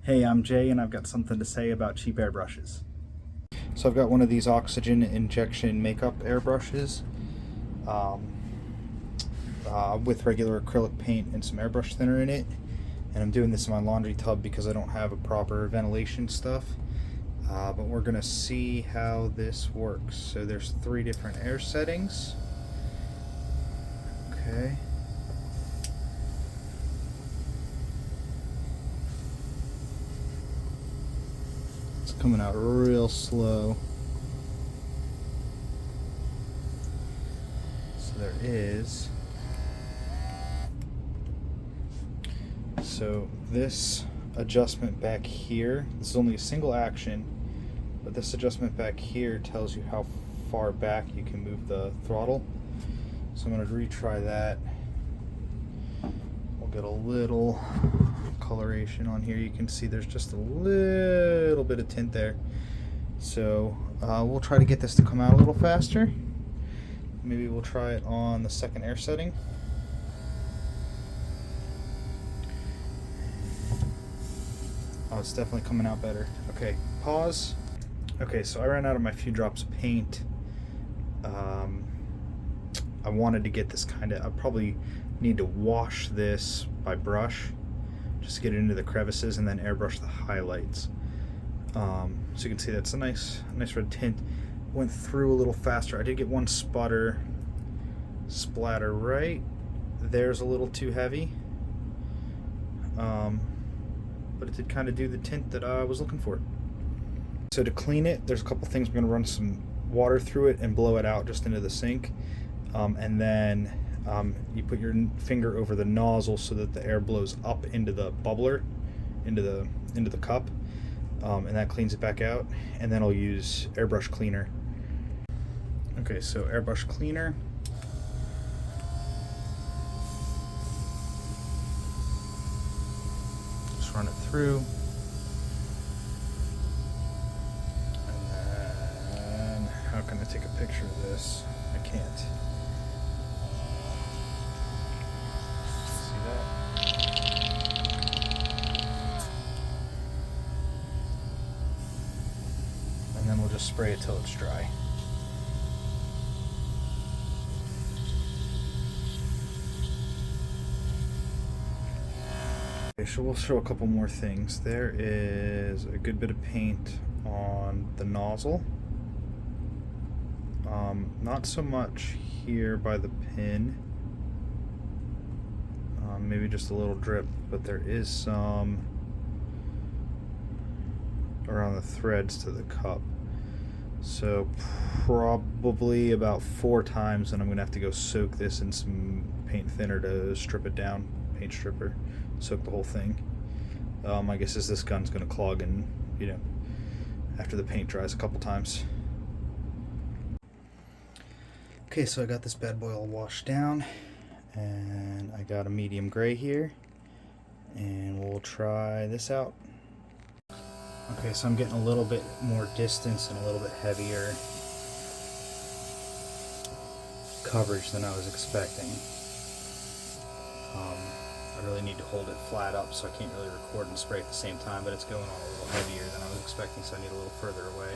Hey, I'm Jay and I've got something to say about cheap airbrushes. So I've got one of these oxygen injection makeup airbrushes with regular acrylic paint and some airbrush thinner in it. And I'm doing this in my laundry tub because I don't have a proper ventilation stuff. But we're gonna see how this works. So there's 3 different air settings. Okay. It's coming out real slow. So there is. So this adjustment back here, this is only a single action, but this adjustment back here tells you how far back you can move the throttle. So I'm going to retry that. We'll get a little coloration on here. You can see there's just a little bit of tint there. So we'll try to get this to come out a little faster. Maybe we'll try it on the second air setting. Oh, it's definitely coming out better. Okay, pause. Okay, so I ran out of my few drops of paint. I wanted to get this I probably need to wash this by brush, just to get it into the crevices and then airbrush the highlights. So you can see that's a nice red tint. Went through a little faster. I did get one splatter right there's a little too heavy. But it did kind of do the tint that I was looking for. So to clean it, there's a couple things. We're going to run some water through it and blow it out just into the sink. And then you put your finger over the nozzle so that the air blows up into the bubbler, into the cup, and that cleans it back out. And then I'll use airbrush cleaner. Okay, so airbrush cleaner. Just run it through. And then, how can I take a picture of this? I can't. And then we'll just spray it till it's dry. Okay, so we'll show a couple more things. There is a good bit of paint on the nozzle. Not so much here by the pin. Maybe just a little drip, but there is some around the threads to the cup. So probably about 4 times, and I'm gonna have to go soak this in some paint thinner to strip it down, paint stripper, soak the whole thing. My guess is this gun's gonna clog and, after the paint dries a couple times. Okay, so I got this bad boy all washed down, and I got a medium gray here, and we'll try this out. Okay, so I'm getting a little bit more distance and a little bit heavier coverage than I was expecting. I really need to hold it flat up, so I can't really record and spray at the same time, but it's going on a little heavier than I was expecting, so I need a little further away.